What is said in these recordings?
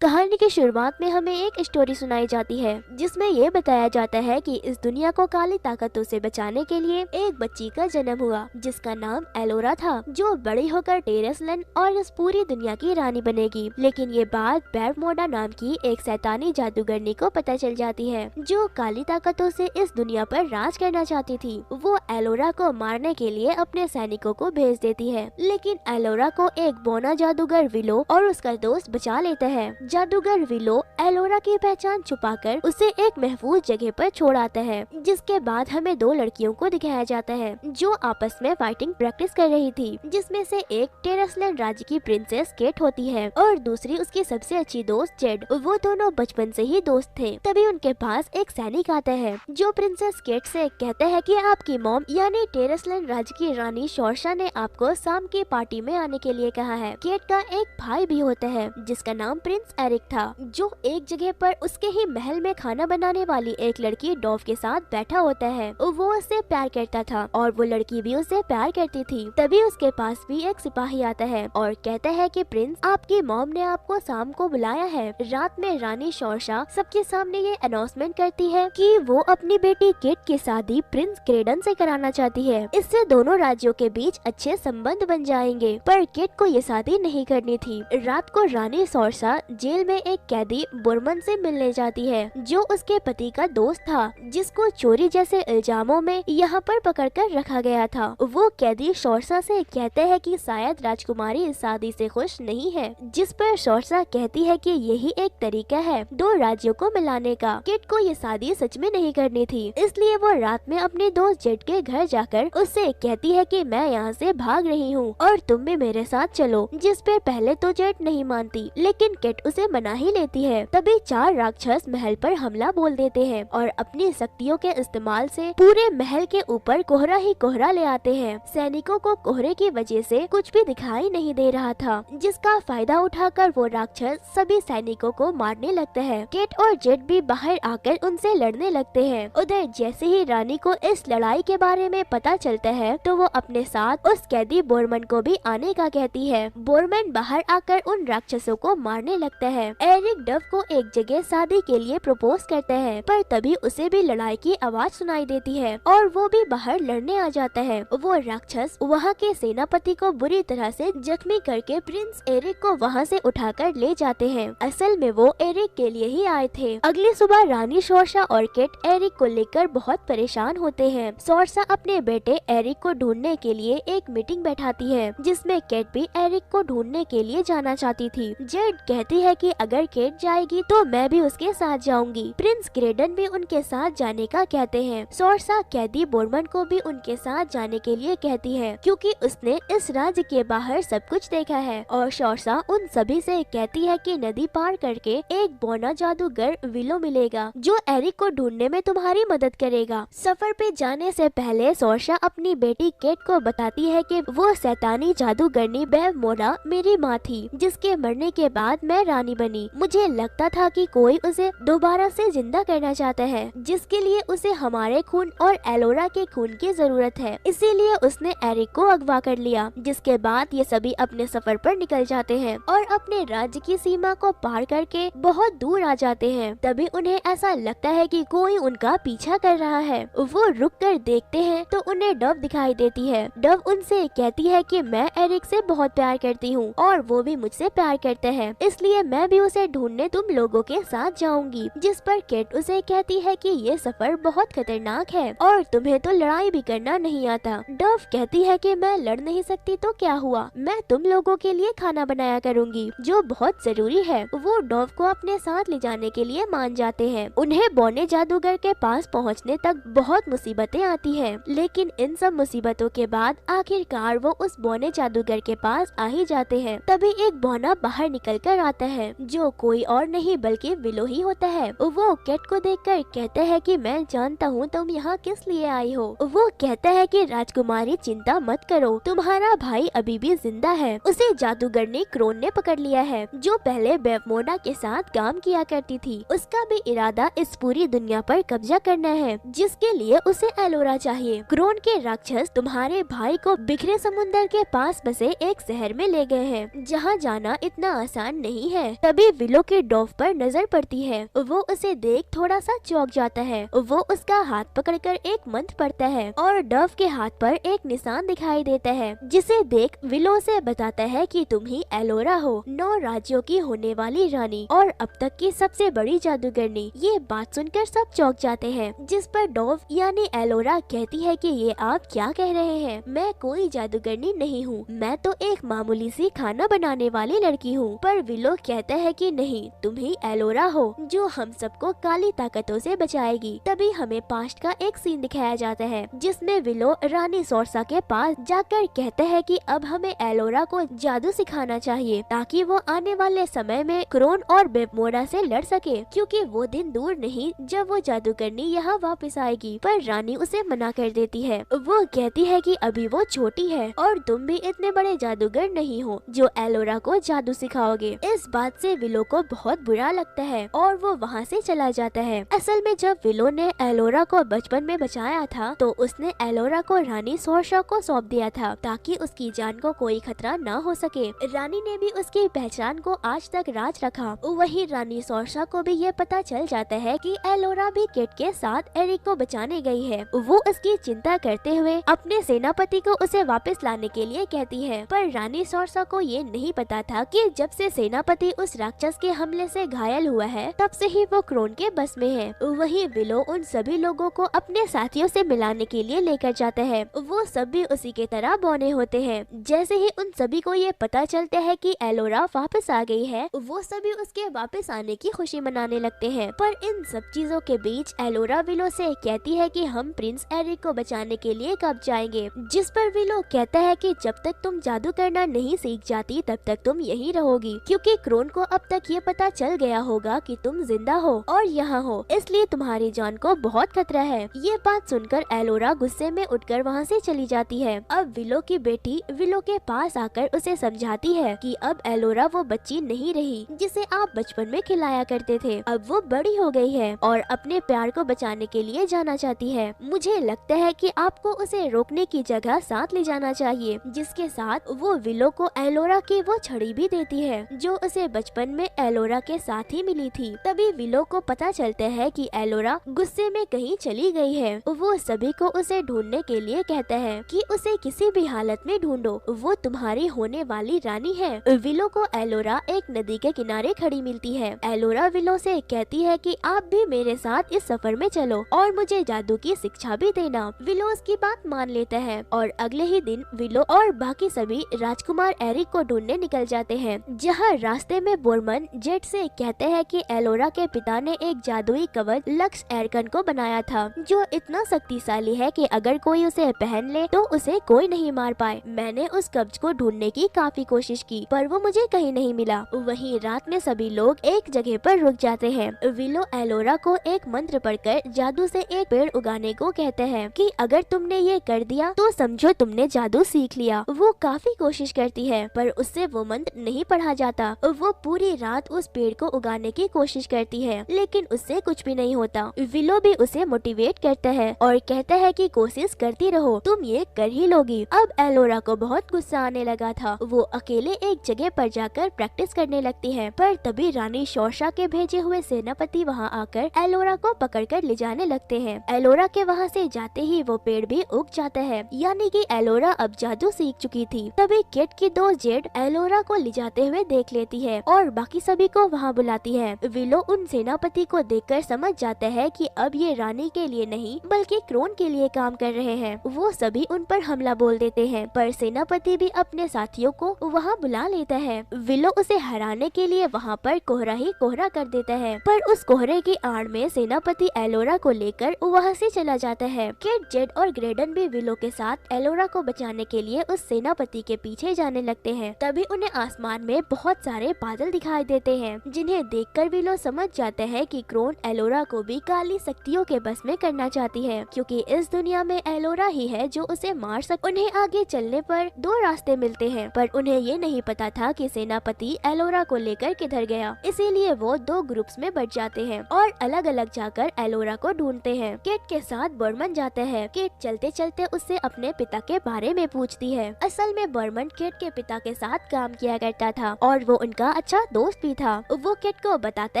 कहानी की शुरुआत में हमें एक स्टोरी सुनाई जाती है जिसमें ये बताया जाता है कि इस दुनिया को काली ताकतों से बचाने के लिए एक बच्ची का जन्म हुआ जिसका नाम एलोरा था, जो बड़ी होकर टेरेसलन और इस पूरी दुनिया की रानी बनेगी। लेकिन ये बात बेवमोडा नाम की एक शैतानी जादूगरनी को पता चल जाती है जो काली ताकतों से इस दुनिया पर राज करना चाहती थी। वो एलोरा को मारने के लिए अपने सैनिकों को भेज देती है, लेकिन एलोरा को एक बोना जादूगर विलो और उसका दोस्त बचा लेता है। जादूगर विलो एलोरा की पहचान छुपाकर उसे एक महफूज जगह पर छोड़ आता है, जिसके बाद हमें दो लड़कियों को दिखाया जाता है जो आपस में फाइटिंग प्रैक्टिस कर रही थी, जिसमें से एक टेरेसलैंड राज्य की प्रिंसेस केट होती है और दूसरी उसकी सबसे अच्छी दोस्त जेड। वो दोनों बचपन से ही दोस्त थे। तभी उनके पास एक सैनिक आता है जो प्रिंसेस केट से कहता है कि आपकी मॉम यानी टेरेसलैंड राज्य की रानी शोरशा ने आपको शाम की पार्टी में आने के लिए कहा है। केट का एक भाई भी होता है जिसका नाम प्रिंस एरिक था, जो एक जगह पर उसके ही महल में खाना बनाने वाली एक लड़की डॉव के साथ बैठा होता है। वो उससे प्यार करता था और वो लड़की भी उससे प्यार करती थी। तभी उसके पास भी एक सिपाही आता है और कहता है कि प्रिंस, आपकी मॉम ने आपको शाम को बुलाया है। रात में रानी शोरशा सबके सामने ये अनाउंसमेंट करती है कि वो अपनी बेटी केट की शादी प्रिंस क्रेडन से कराना चाहती है। इससे दोनों राज्यों के बीच अच्छे संबंध बन जाएंगे। पर केट को ये शादी नहीं करनी थी। रात को रानी शोरशा जेल में एक कैदी बुरमन से मिलने जाती है जो उसके पति का दोस्त था, जिसको चोरी जैसे इल्जामों में यहाँ पर पकड़कर रखा गया था। वो कैदी शोरशा से कहते हैं कि शायद राजकुमारी इस शादी से खुश नहीं है, जिस पर शोरशा कहती है कि यही एक तरीका है दो राज्यों को मिलाने का। किट को ये शादी सच में नहीं करनी थी, इसलिए वो रात में अपने दोस्त जेड के घर जाकर उससे कहती है कि मैं यहाँ से भाग रही हूँ और तुम भी मेरे साथ चलो, जिस पे पहले तो जेड नहीं मानती, लेकिन किट उसे मना ही लेती है। तभी चार राक्षस महल पर हमला बोल देते हैं और अपनी शक्तियों के इस्तेमाल से पूरे महल के ऊपर कोहरा ही कोहरा ले आते हैं। सैनिकों को कोहरे की वजह से कुछ भी दिखाई नहीं दे रहा था, जिसका फायदा उठाकर वो राक्षस सभी सैनिकों को मारने लगते हैं। केट और जेड भी बाहर आकर उनसे लड़ने लगते हैं। उधर जैसे ही रानी को इस लड़ाई के बारे में पता चलता है तो वो अपने साथ उस कैदी बोरमन को भी आने का कहती है। बोरमन बाहर आकर उन राक्षसों को मारने लगता है। एरिक डव को एक जगह शादी के लिए प्रपोज करता है, पर तभी उसे भी लड़ाई की आवाज सुनाई देती है और वो भी बाहर लड़ने आ जाता है। वो राक्षस वहाँ के सेनापति को बुरी तरह से जख्मी करके प्रिंस एरिक को वहाँ से उठाकर ले जाते हैं। असल में वो एरिक के लिए ही आए थे। अगली सुबह रानी शोरशा और केट एरिक को लेकर बहुत परेशान होते हैं। शोरशा अपने बेटे एरिक को ढूंढने के लिए एक मीटिंग बैठाती है, जिसमें केट भी एरिक को ढूंढने के लिए जाना चाहती थी। जेड कहती है कि अगर केट जाएगी तो मैं भी उसके साथ जाऊंगी। प्रिंस क्रेडन भी उनके साथ जाने का कहते हैं। शोरशा कैदी बोरमन को भी उनके साथ जाने के लिए कहती है, क्योंकि उसने इस राज्य के बाहर सब कुछ देखा है। और शोरशा उन सभी से कहती है कि नदी पार करके एक बोना जादूगर विलो मिलेगा जो एरिक को ढूंढने में तुम्हारी मदद करेगा। सफर पे जाने से पहले शोरशा अपनी बेटी केट को बताती है कि वो शैतानी जादूगरनी बेवमोडा मेरी माँ थी, जिसके मरने के बाद मैं रानी बनी। मुझे लगता था कि कोई उसे दोबारा से जिंदा करना चाहता है, जिसके लिए उसे हमारे खून और एलोरा के खून की जरूरत है। इसीलिए उसने एरिक को अगवा कर लिया। जिसके बाद ये सभी अपने सफर पर निकल जाते हैं और अपने राज्य की सीमा को पार करके बहुत दूर आ जाते हैं। तभी उन्हें ऐसा लगता है कि कोई उनका पीछा कर रहा है। वो रुक कर देखते हैं तो उन्हें डव दिखाई देती है। डव उनसे कहती है कि मैं एरिक से बहुत प्यार करती हूँ और वो भी मुझसे प्यार करता है, इसलिए मैं भी उसे ढूंढने तुम लोगों के साथ जाऊंगी। जिस पर केट उसे कहती है कि ये सफर बहुत खतरनाक है और तुम्हें तो लड़ाई भी करना नहीं आता। डव कहती है कि मैं लड़ नहीं सकती तो क्या हुआ, मैं तुम लोगों के लिए खाना बनाया करूंगी जो बहुत जरूरी है। वो डव को अपने साथ ले जाने के लिए मान जाते हैं। उन्हें बोने जादूगर के पास पहुंचने तक बहुत मुसीबतें आती हैं, लेकिन इन सब मुसीबतों के बाद आखिरकार वो उस बोने जादूगर के पास आ ही जाते हैं। तभी एक बोना बाहर निकल कर आता है जो कोई और नहीं बल्कि विलो ही होता है। वो केट को देखकर कहता है कि मैं जानता हूँ तुम यहाँ किस लिए आई हो। वो कहता है कि राजकुमारी चिंता मत करो, तुम्हारा भाई अभी भी जिंदा है। उसे जादूगरनी क्रोन ने पकड़ लिया है, जो पहले बेवमोडा के साथ काम किया करती थी। उसका भी इरादा इस पूरी दुनिया पर कब्जा करना है, जिसके लिए उसे एलोरा चाहिए। क्रोन के राक्षस तुम्हारे भाई को बिखरे समुंदर के पास बसे एक शहर में ले गए हैं, जहाँ जाना इतना आसान नहीं है। है। तभी विलो के डॉव पर नजर पड़ती है। वो उसे देख थोड़ा सा चौंक जाता है। वो उसका हाथ पकड़कर एक मंत्र पढ़ता है और डॉव के हाथ पर एक निशान दिखाई देता है, जिसे देख विलो उसे बताता है कि तुम ही एलोरा हो, 9 राज्यों की होने वाली रानी और अब तक की सबसे बड़ी जादूगरनी। ये बात सुनकर सब चौंक जाते हैं, जिस पर डॉव यानी एलोरा कहती है कि ये आप क्या कह रहे हैं, मैं कोई जादूगरनी नहीं हूँ, मैं तो एक मामूली सी खाना बनाने वाली लड़की हूँ। पर विलो कहता है कि नहीं, तुम ही एलोरा हो जो हम सबको काली ताकतों से बचाएगी। तभी हमें पास्ट का एक सीन दिखाया जाता है, जिसमें विलो रानी सोर्सा के पास जाकर कहते हैं कि अब हमें एलोरा को जादू सिखाना चाहिए ताकि वो आने वाले समय में क्रोन और बेबमोरा से लड़ सके, क्योंकि वो दिन दूर नहीं जब वो जादूगरनी यहाँ वापस आएगी। पर रानी उसे मना कर देती है। वो कहती है कि अभी वो छोटी है और तुम भी इतने बड़े जादूगर नहीं हो जो एलोरा को जादू सिखाओगे। इस बात से विलो को बहुत बुरा लगता है और वो वहाँ से चला जाता है। असल में जब विलो ने एलोरा को बचपन में बचाया था तो उसने एलोरा को रानी सोर्सा को सौंप दिया था ताकि उसकी जान को कोई खतरा न हो सके। रानी ने भी उसकी पहचान को आज तक राज रखा। वही रानी सोर्सा को भी ये पता चल जाता है कि एलोरा भी किट के साथ एरिक को बचाने गई है। वो उसकी चिंता करते हुए अपने सेनापति को उसे वापस लाने के लिए कहती है, पर रानी सोर्सा को ये नहीं पता था कि जब से सेनापति उस राक्षस के हमले से घायल हुआ है तब से ही वो क्रोन के बस में है। वही विलो उन सभी लोगों को अपने साथियों से मिलाने के लिए लेकर जाता है। वो सभी उसी के तरह बौने होते हैं। जैसे ही उन सभी को ये पता चलता है कि एलोरा वापस आ गई है, वो सभी उसके वापस आने की खुशी मनाने लगते हैं। पर इन सब चीजों के बीच एलोरा विलो से कहती है कि हम प्रिंस एरिक को बचाने के लिए कब जाएंगे, जिस पर विलो कहता है कि जब तक तुम जादू करना नहीं सीख जाती तब तक तुम यहीं रहोगी, क्योंकि क्रोन को अब तक ये पता चल गया होगा कि तुम जिंदा हो और यहाँ हो, इसलिए तुम्हारी जान को बहुत खतरा है। ये बात सुनकर एलोरा गुस्से में उठकर वहाँ से चली जाती है। अब विलो की बेटी विलो के पास आकर उसे समझाती है कि अब एलोरा वो बच्ची नहीं रही जिसे आप बचपन में खिलाया करते थे। अब वो बड़ी हो गई है और अपने प्यार को बचाने के लिए जाना चाहती है। मुझे लगता है कि आपको उसे रोकने की जगह साथ ले जाना चाहिए। जिसके साथ वो विलो को एलोरा की वो छड़ी भी देती है जो उसे बचपन में एलोरा के साथ ही मिली थी। तभी विलो को पता चलता है कि एलोरा गुस्से में कहीं चली गई है। वो सभी को उसे ढूंढने के लिए कहता है कि उसे किसी भी हालत में ढूंढो, वो तुम्हारी होने वाली रानी है। विलो को एलोरा एक नदी के किनारे खड़ी मिलती है। एलोरा विलो से कहती है कि आप भी मेरे साथ इस सफर में चलो और मुझे जादू की शिक्षा भी देना। विलो उसकी बात मान लेता है और अगले ही दिन विलो और बाकी सभी राजकुमार एरिक को ढूंढने निकल जाते हैं। जहाँ रास्ते में बोरमन जेट से कहते हैं कि एलोरा के पिता ने एक जादुई कवच लक्स एरकन को बनाया था जो इतना शक्तिशाली है कि अगर कोई उसे पहन ले तो उसे कोई नहीं मार पाए। मैंने उस कवच को ढूंढने की काफी कोशिश की पर वो मुझे कहीं नहीं मिला। वहीं रात में सभी लोग एक जगह पर रुक जाते हैं। विलो एलोरा को एक मंत्र पढ़कर जादू से एक पेड़ उगाने को कहते हैं कि अगर तुमने ये कर दिया तो समझो तुमने जादू सीख लिया। वो काफी कोशिश करती है पर उससे वो मंत्र नहीं पढ़ा जाता। वो पूरी रात उस पेड़ को उगाने की कोशिश करती है लेकिन उससे कुछ भी नहीं होता। विलो भी उसे मोटिवेट करता है और कहता है कि कोशिश करती रहो, तुम ये कर ही लोगी। अब एलोरा को बहुत गुस्सा आने लगा था। वो अकेले एक जगह पर जाकर प्रैक्टिस करने लगती है। पर तभी रानी सोर्सा के भेजे हुए सेनापति वहाँ आकर एलोरा को पकड़कर ले जाने लगते हैं। एलोरा के वहाँ से जाते ही वो पेड़ भी उग जाता है, यानी कि एलोरा अब जादू सीख चुकी थी। तभी किट की दोस्त जेड एलोरा को ले जाते हुए देख लेती है और बाकी सभी को वहाँ बुलाती है। विलो उन सेनापति को देखकर समझ जाता है कि अब ये रानी के लिए नहीं बल्कि क्रोन के लिए काम कर रहे हैं। वो सभी उन पर हमला बोल देते हैं पर सेनापति भी अपने साथियों को वहाँ बुला लेता है। विलो उसे हराने के लिए वहाँ पर कोहरा ही कोहरा कर देता है पर उस कोहरे की आड़ में सेनापति एलोरा को लेकर वहाँ से चला जाता है। किट, जेड और ग्रेडन भी विलो के साथ एलोरा को बचाने के लिए उस सेनापति के पीछे जाने लगते हैं। तभी उन्हें आसमान में बहुत सारे बादल दिखाई देते हैं जिन्हें देखकर विलो समझ जाते हैं कि क्रोन एलोरा को भी काली शक्तियों के बस में करना चाहती है, क्योंकि इस दुनिया में एलोरा ही है जो उसे मार सके। उन्हें आगे चलने पर 2 रास्ते मिलते हैं पर उन्हें ये नहीं पता था कि सेनापति एलोरा को लेकर किधर गया, इसीलिए वो 2 ग्रुप्स में बट जाते हैं और अलग अलग जाकर एलोरा को ढूंढते हैं। किट के साथ बर्मन जाता है। किट चलते चलते उससे अपने पिता के बारे में पूछती है। असल में बर्मन किट के पिता के साथ काम किया करता था और वो उनका अच्छा दोस्त भी था। वो किट को बताता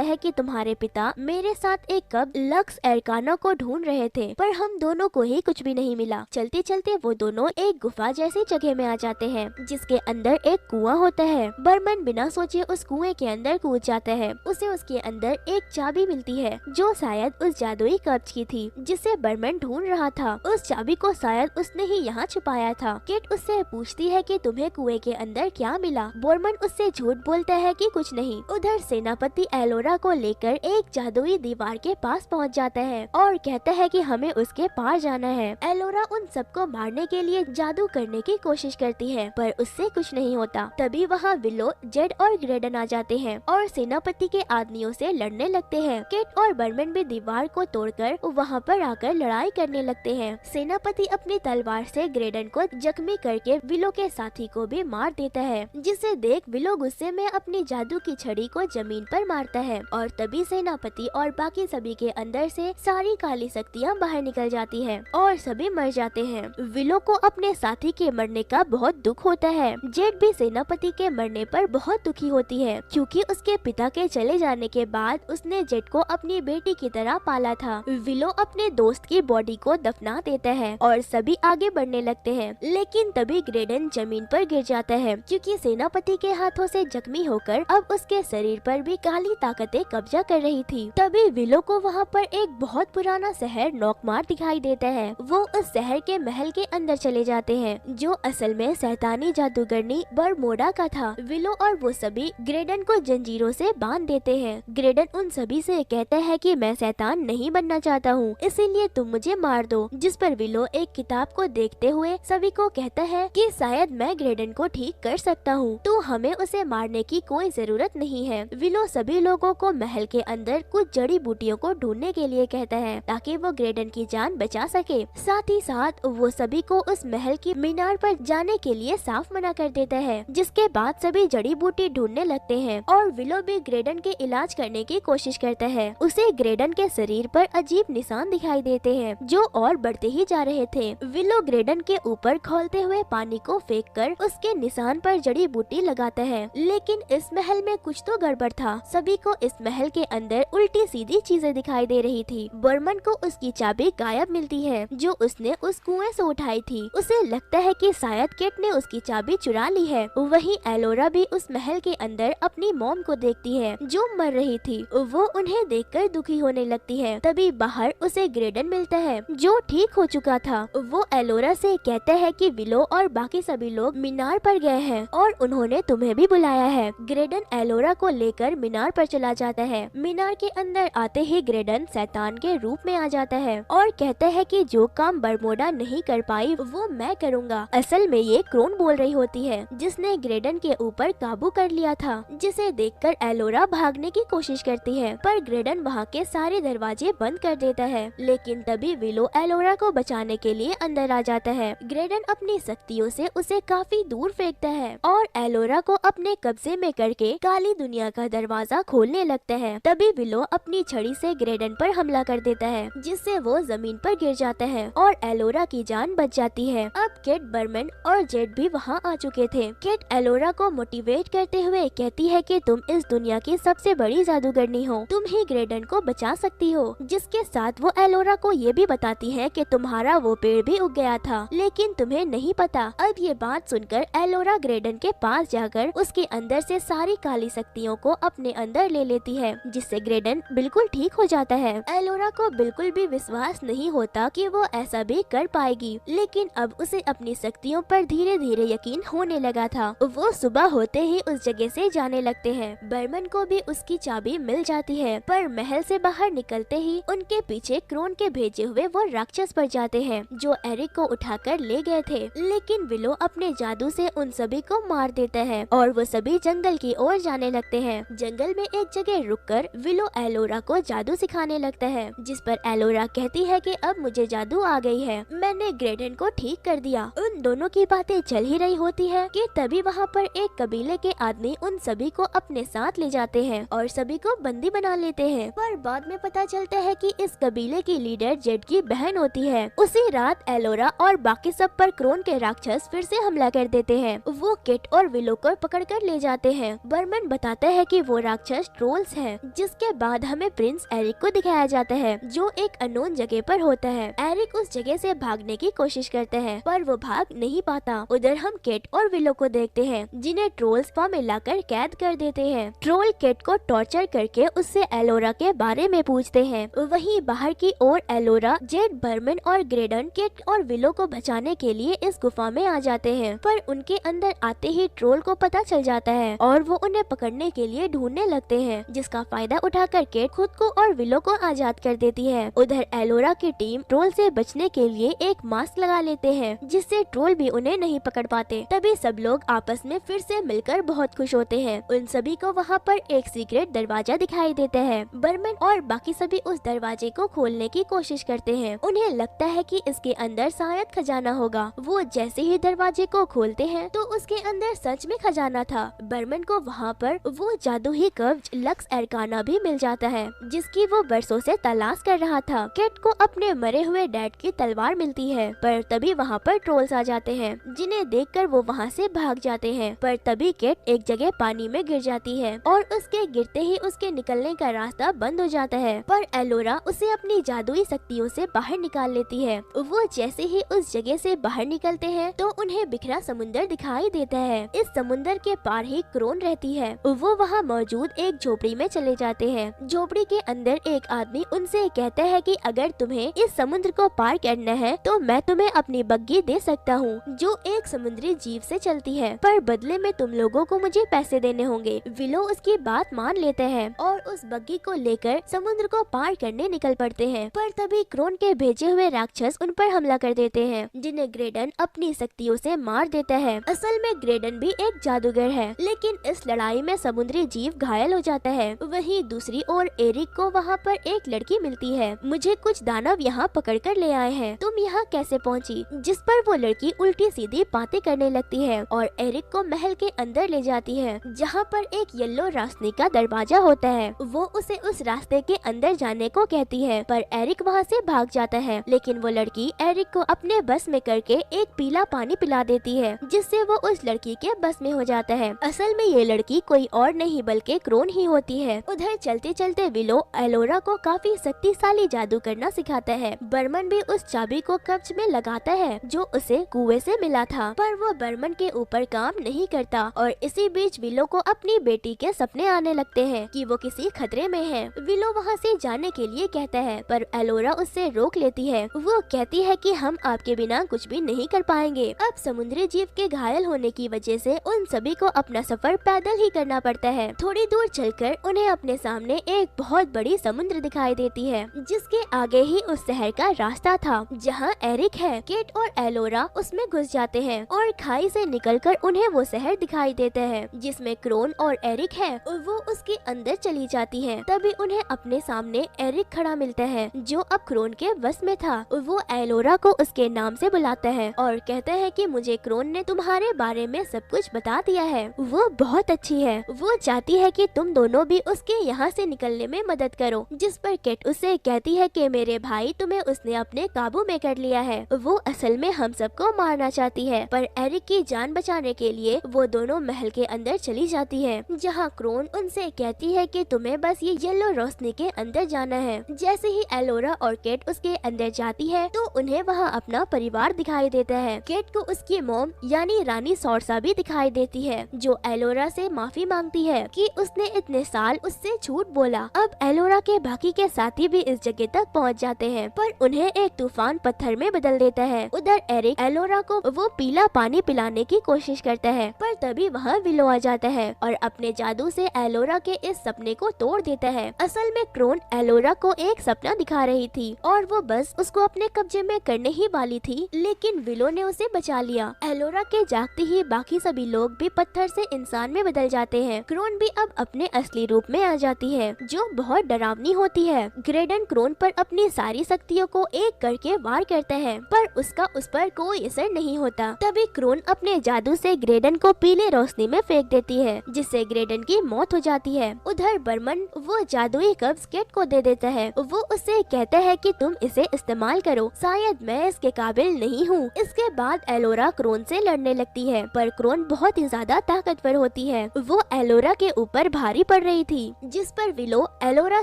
है कि तुम्हारे पिता मेरे साथ एक कब लक्स एरकाना को ढूंढ रहे थे, पर हम दोनों को ही कुछ भी नहीं मिला। चलते चलते वो दोनों एक गुफा जैसी जगह में आ जाते हैं जिसके अंदर एक कुआं होता है। बर्मन बिना सोचे उस कुएं के अंदर कूद जाता है। उसे उसके अंदर एक चाबी मिलती है जो शायद उस जादुई कब्ज की थी जिसे बर्मन ढूंढ रहा था। उस चाबी को शायद उसने ही यहाँ छुपाया था। किट उससे पूछती है कि तुम्हें कुएं के अंदर क्या मिला। बर्मन उससे झूठ बोलता है कि कुछ नहीं। उधर सेनापति एलोरा को लेकर एक जादुई दीवार के पास पहुंच जाता है और कहता है कि हमें उसके पार जाना है। एलोरा उन सबको मारने के लिए जादू करने की कोशिश करती है पर उससे कुछ नहीं होता। तभी वहाँ विलो, जेड और ग्रेडन आ जाते हैं और सेनापति के आदमियों से लड़ने लगते हैं। किट और बर्मन भी दीवार को तोड़कर वहाँ पर आकर लड़ाई करने लगते हैं। सेनापति अपनी तलवार से ग्रेडन को जख्मी करके विलो के साथी को भी मार देता है, जिसे देख विलो गुस्से में अपनी जादू की छड़ी को जमीन पर मारता है और तभी सेनापति और बाकी सभी के अंदर से सारी काली शक्तियाँ बाहर निकल जाती है और सभी मर जाते हैं। विलो को अपने साथी के मरने का बहुत दुख होता है। जेड भी सेनापति के मरने पर बहुत दुखी होती है क्योंकि उसके पिता के चले जाने के बाद उसने जेड को अपनी बेटी की तरह पाला था। विलो अपने दोस्त की बॉडी को दफना देता है और सभी आगे बढ़ने लगते हैं, लेकिन तभी ग्रेडन जमीन पर गिर जाता है क्योंकि सेनापति के हाथों से जख्मी होकर अब उसके शरीर पर भी काली ताकतें कब्जा कर रही थी। तभी विलो को वहाँ पर एक बहुत पुराना शहर नोकमार दिखाई देता है। वो उस शहर के महल के अंदर चले जाते हैं जो असल में शैतानी जादूगरनी बरमोडा का था। विलो और वो सभी ग्रेडन को जंजीरों से बांध देते हैं। ग्रेडन उन सभी से कहता है कि मैं शैतान नहीं बनना चाहता हूँ, इसीलिए तुम मुझे मार दो। जिस पर विलो एक किताब को देखते हुए सभी को कहता है कि शायद मैं ग्रेडन को ठीक कर सकता हूँ, तो हमें उसे मारने की कोई जरूरत नहीं है। विलो सभी लोगों को महल के अंदर कुछ जड़ी बूटियों को ढूंढने के लिए कहता है ताकि वो ग्रेडन की जान बचा सके। साथ ही साथ वो सभी को उस महल की मीनार पर जाने के लिए साफ मना कर देता है, जिसके बाद सभी जड़ी बूटी ढूंढने लगते हैं और विलो भी ग्रेडन के इलाज करने की कोशिश करता है। उसे ग्रेडन के शरीर पर अजीब निशान दिखाई देते हैं जो और बढ़ते ही जा रहे थे। विलो ग्रेडन के ऊपर खौलते हुए पानी को फेंककर उसके निशान पर जड़ी बूटी लगाता है, लेकिन इस महल में कुछ तो गड़बड़ था। सभी को इस महल के अंदर उल्टी सीधी चीजें दिखाई दे रही थी। बर्मन को उसकी चाबी गायब मिलती है जो उसने उस कुएं से उठाई थी। उसे लगता है कि शायद किट ने उसकी चाबी चुरा ली है। वहीं एलोरा भी उस महल के अंदर अपनी मॉम को देखती है जो मर रही थी। वो उन्हें देखकर दुखी होने लगती है। तभी बाहर उसे ग्रेडन मिलता है जो ठीक हो चुका था। वो एलोरा से कहता है कि विलो और बाकी सभी लोग मीनार पर गए हैं और उन्होंने तुम्हें भी बुलाया है। ग्रेडन एलोरा को लेकर मीनार पर चला जाता है। मीनार के अंदर आते ही ग्रेडन शैतान के रूप में आ जाता है और कहता है कि जो काम बरमोडा नहीं कर पाई वो मैं करूँगा। असल में ये क्रोन बोल रही होती है जिसने ग्रेडन के ऊपर काबू कर लिया था, जिसे देखकर एलोरा भागने की कोशिश करती है पर ग्रेडन वहाँ के सारे दरवाजे बंद कर देता है। लेकिन तभी विलो एलोरा को बचाने के लिए अंदर आ जाता है। ग्रेडन अपनी शक्तियों से उसे काफी दूर फेंकता है और एलोरा को अपने कब्जे में करके काली दुनिया का दरवाजा खोलने लगता है। तभी विलो अपनी छड़ी से ग्रेडन पर हमला कर देता है जिससे वो जमीन पर गिर जाता है और एलोरा की जान बच जाती है। अब किट, बर्मन और जेड भी वहाँ आ चुके थे। किट एलोरा को मोटिवेट करते हुए कहती है कि तुम इस दुनिया की सबसे बड़ी जादूगरनी हो, तुम ही ग्रेडन को बचा सकती हो। जिसके साथ वो एलोरा को ये भी बताती है कि तुम्हारा वो पेड़ भी उग गया था लेकिन तुम्हें नहीं पता। अब ये बात सुनकर एलोरा ग्रेडन के पास जाकर उसके अंदर से सारी काली शक्तियों को अपने अंदर ले लेती है जिससे ग्रेडन बिल्कुल ठीक हो जाता है। एलोरा को बिल्कुल भी विश्वास नहीं होता कि वो ऐसा भी कर पाएगी, लेकिन अब उसे अपनी शक्तियों पर धीरे धीरे यकीन होने लगा था। वो सुबह होते ही उस जगह से जाने लगते हैं। बर्मन को भी उसकी चाबी मिल जाती है पर महल से बाहर निकलते ही उनके पीछे क्रोन के भेजे हुए वो राक्षस पड़ जाते हैं जो एरिक को उठाकर ले गए थे। लेकिन विलो अपने जादू से उन सभी को मार देता है और वो सभी जंगल की ओर जाने लगते हैं। जंगल में एक जगह रुककर विलो एलोरा को जादू सिखाने लगता है, जिस पर एलोरा कहती है कि अब मुझे जादू आ गई है, मैंने ग्रेडन को ठीक कर दिया। उन दोनों की बातें चल ही रही होती है कि तभी वहाँ पर एक कबीले के आदमी उन सभी को अपने साथ ले जाते हैं और सभी को बंदी बना लेते हैं। पर बाद में पता चलता है कि इस कबीले की लीडर जेड की बहन होती है। उसी रात एलोरा और बाकी सब पर क्रोन के राक्षस फिर से हमला कर देते हैं। वो किट और विलो को पकड़ कर ले जाते हैं हैं। बर्मन बताता है कि वो राक्षस ट्रोल्स हैं। जिसके बाद हमें प्रिंस एरिक को दिखाया जाता है जो एक अननोन जगह पर होता है। एरिक उस जगह से भागने की कोशिश करता है पर वो भाग नहीं पाता। उधर हम केट और विलो को देखते हैं जिन्हें ट्रोल्स फार्म में लाकर कैद कर देते हैं। ट्रोल केट को टॉर्चर करके उससे एलोरा के बारे में पूछते हैं। वहीं बाहर की ओर एलोरा, जेड, बर्मन और ग्रेडन केट और विलो को बचाने के लिए इस गुफा में आ जाते हैं पर उनके अंदर आते ही ट्रोल को पता चल जाता है और वो उन्हें पकड़ने के लिए ढूंढने लगते हैं, जिसका फायदा उठाकर केट खुद को और विलो को आजाद कर देती है। उधर एलोरा की टीम ट्रोल से बचने के लिए एक मास्क लगा लेते हैं जिससे ट्रोल भी उन्हें नहीं पकड़ पाते। तभी सब लोग आपस में फिर से मिलकर बहुत खुश होते हैं। उन सभी को वहाँ पर एक सीक्रेट दरवाजा दिखाई देता है। बर्मन और बाकी सभी उस दरवाजे को खोलने की कोशिश करते हैं। उन्हें लगता है कि इसके अंदर शायद खजाना होगा। वो जैसे ही दरवाजे को खोलते हैं तो उसके अंदर सच में खजाना था। बर्मन को वहाँ पर वो जादुई कवच लक्स एरकाना भी मिल जाता है जिसकी वो बरसों से तलाश कर रहा था। केट को अपने मरे हुए डैड की तलवार मिलती है पर तभी वहाँ पर ट्रोल्स आ जाते हैं जिन्हें देखकर वो वहाँ से भाग जाते हैं। पर तभी केट एक जगह पानी में गिर जाती है और उसके गिरते ही उसके निकलने का रास्ता बंद हो जाता है पर एलोरा उसे अपनी जादुई शक्तियों से बाहर निकाल लेती है। वो जैसे ही उस जगह से बाहर निकलते हैं तो उन्हें बिखरा समुंदर दिखाई देता है। इस समुंदर के पार ही क्रोन रहती है। वो वहाँ मौजूद एक झोपड़ी में चले जाते हैं। झोपड़ी के अंदर एक आदमी उनसे कहता है कि अगर तुम्हें इस समुद्र को पार करना है तो मैं तुम्हें अपनी बग्गी दे सकता हूँ जो एक समुद्री जीव से चलती है, पर बदले में तुम लोगों को मुझे पैसे देने होंगे। विलो उसकी बात मान लेते हैं और उस बग्गी को लेकर समुद्र को पार करने निकल पड़ते हैं। पर तभी क्रोन के भेजे हुए राक्षस उन पर हमला कर देते हैं जिन्हें ग्रेडन अपनी शक्तियों से मार देता है। असल में ग्रेडन भी एक जादूगर है लेकिन इस लड़ाई में समुद्री जीव घायल हो जाता है। वहीं दूसरी ओर एरिक को वहाँ पर एक लड़की मिलती है। मुझे कुछ दानव यहाँ पकड़ कर ले आए हैं, तुम यहाँ कैसे पहुँची? जिस पर वो लड़की उल्टी सीधी बातें करने लगती है और एरिक को महल के अंदर ले जाती है जहाँ पर एक येलो रोशनी का दरवाजा होता है। वो उसे उस रास्ते के अंदर जाने को कहती है पर एरिक वहाँ से भाग जाता है। लेकिन वो लड़की एरिक को अपने बस में करके एक पीला पानी पिला देती है जिससे वो उस लड़की के बस में हो जाता है। असल में ये लड़की कोई और नहीं बल्कि क्रोन ही होती है। उधर चलते चलते विलो एलोरा को काफी शक्तिशाली जादू करना सिखाता है। बर्मन भी उस चाबी को कब्ज में लगाता है जो उसे कुएं से मिला था पर वो बर्मन के ऊपर काम नहीं करता और इसी बीच विलो को अपनी बेटी के सपने आने लगते हैं कि वो किसी खतरे में है। विलो वहाँ से जाने के लिए कहता है पर एलोरा उससे रोक लेती है। वो कहती है कि हम आपके बिना कुछ भी नहीं कर पाएंगे। अब समुद्री जीव के घायल होने की वजह से उन सभी को अपना सफर पैदल ही करना पड़ता है। थोड़ी दूर चलकर उन्हें अपने सामने एक बहुत बड़ी समुद्र दिखाई देती है जिसके आगे ही उस शहर का रास्ता था जहाँ एरिक है। केट और एलोरा उसमें घुस जाते हैं और खाई से निकलकर उन्हें वो शहर दिखाई देता है जिसमें क्रोन और एरिक है। वो उसके अंदर चली जाती है। तभी उन्हें अपने सामने एरिक खड़ा मिलता है जो अब क्रोन के वश में था। वो एलोरा को उसके नाम से बुलाता है और कहता है कि मुझे क्रोन ने तुम्हारे बारे में सब कुछ बता दिया है। वो बहुत अच्छी है। वो चाहती है कि तुम दोनों भी उसके यहाँ से निकलने में मदद करो। जिस पर केट उससे कहती है कि मेरे भाई तुम्हें उसने अपने काबू में कर लिया है। वो असल में हम सबको मारना चाहती है पर एरिक की जान बचाने के लिए वो दोनों महल के अंदर चली जाती है जहाँ क्रोन उनसे कहती है कि तुम्हें बस ये येलो रोशनी के अंदर जाना है। जैसे ही एलोरा और केट उसके अंदर जाती है तो उन्हें वहाँ अपना परिवार दिखाई देता है। केट को उसकी मॉम यानी रानी सौरसा भी दिखाई देती है जो एलोरा से माफी मांगती है कि उसने इतने साल उससे झूठ बोला। अब एलोरा के बाकी के साथी भी इस जगह तक पहुँच जाते हैं पर उन्हें एक तूफान पत्थर में बदल देता है। उधर एरिक एलोरा को वो पीला पानी पिलाने की कोशिश करता है पर तभी वहाँ विलो आ जाता है और अपने जादू से एलोरा के इस सपने को तोड़ देता है। असल में क्रोन एलोरा को एक सपना दिखा रही थी और वो बस उसको अपने कब्जे में करने ही वाली थी लेकिन विलो ने उसे बचा लिया। एलोरा के जागते ही बाकी सभी लोग भी पत्थर से इंसान में बदल जाते हैं। क्रोन भी अब अपने असली रूप में आ जाती है जो बहुत डरावनी होती है। ग्रेडन क्रोन पर अपनी सारी शक्तियों को एक करके वार करता है पर उसका उस पर कोई असर नहीं होता। तभी क्रोन अपने जादू से ग्रेडन को पीले रोशनी में फेंक देती है जिससे ग्रेडन की मौत हो जाती है। उधर बर्मन वो जादुई कब्ज केट को दे देता है। वो उससे कहता है कि तुम इसे इस्तेमाल करो, शायद मैं इसके काबिल नहीं हूँ। इसके बाद एलोरा क्रोन से लड़ने लगती है पर क्रोन बहुत ही ज्यादा ताकतवर होती लगती है। वो एलोरा के ऊपर भारी पड़ रही थी, जिस पर विलो एलोरा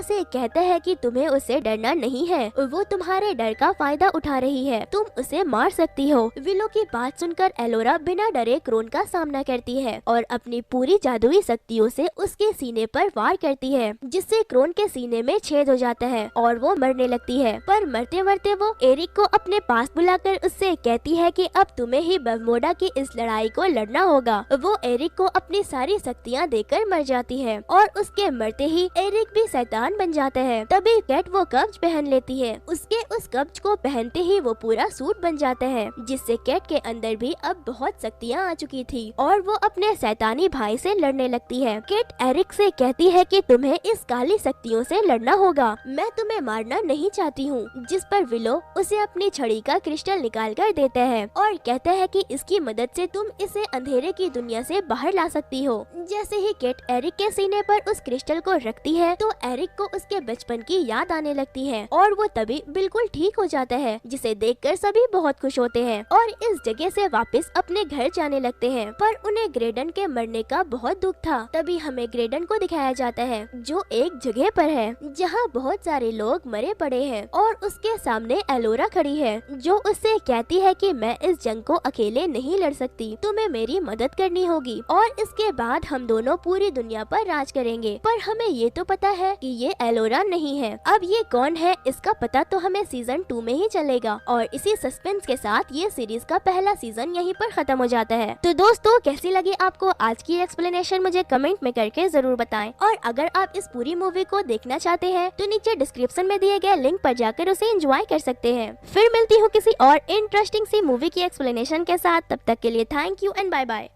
से कहता है कि तुम्हें उससे डरना नहीं है, वो तुम्हारे डर का फायदा उठा रही है, तुम उसे मार सकती हो। विलो की बात सुनकर एलोरा बिना डरे क्रोन का सामना करती है और अपनी पूरी जादुई शक्तियों से उसके सीने पर वार करती है, जिससे क्रोन के सीने में छेद हो जाता है और वो मरने लगती है। पर मरते मरते वो एरिक को अपने पास बुलाकर उससे कहती है कि अब तुम्हें ही बर्मुडा की इस लड़ाई को लड़ना होगा। वो एरिक को अपनी सारी शक्तियाँ देकर मर जाती है और उसके मरते ही एरिक भी शैतान बन जाता है। तभी कैट वो कवच पहन लेती है। उसके उस कवच को पहनते ही वो पूरा सूट बन जाता है, जिससे कैट के अंदर भी अब बहुत शक्तियाँ आ चुकी थी और वो अपने शैतानी भाई से लड़ने लगती है। कैट एरिक से कहती है कि तुम्हें इस काली शक्तियों से लड़ना होगा, मैं तुम्हें मारना नहीं चाहती हूँ। जिस पर विलो उसे अपनी छड़ी का क्रिस्टल निकाल कर देता है और कहता है कि इसकी मदद से तुम इसे अंधेरे की दुनिया से बाहर ला सकती हो। जैसे ही कैट एरिक के सीने पर उस क्रिस्टल को रखती है तो एरिक को उसके बचपन की याद आने लगती है और वो तभी बिल्कुल ठीक हो जाता है, जिसे देखकर सभी बहुत खुश होते हैं और इस जगह से वापस अपने घर जाने लगते हैं। पर उन्हें ग्रेडन के मरने का बहुत दुख था। तभी हमें ग्रेडन को दिखाया जाता है जो एक जगह पर है जहाँ बहुत सारे लोग मरे पड़े हैं और उसके सामने एलोरा खड़ी है, जो उससे कहती है कि मैं इस जंग को अकेले नहीं लड़ सकती, तुम्हें मेरी मदद करनी होगी और इसके बाद हम दोनों पूरी दुनिया पर राज करेंगे। पर हमें ये तो पता है कि ये एलोरा नहीं है। अब ये कौन है इसका पता तो हमें सीजन 2 में ही चलेगा और इसी सस्पेंस के साथ ये सीरीज का पहला सीजन यहीं पर खत्म हो जाता है। तो दोस्तों कैसी लगी आपको आज की एक्सप्लेनेशन मुझे कमेंट में करके जरूर बताएं और अगर आप इस पूरी मूवी को देखना चाहते हैं तो नीचे डिस्क्रिप्शन में दिए गए लिंक पर जाकर उसे एंजॉय कर सकते हैं। फिर मिलती हूँ किसी और इंटरेस्टिंग सी मूवी की एक्सप्लेनेशन के साथ, तब तक के लिए thank you and bye bye.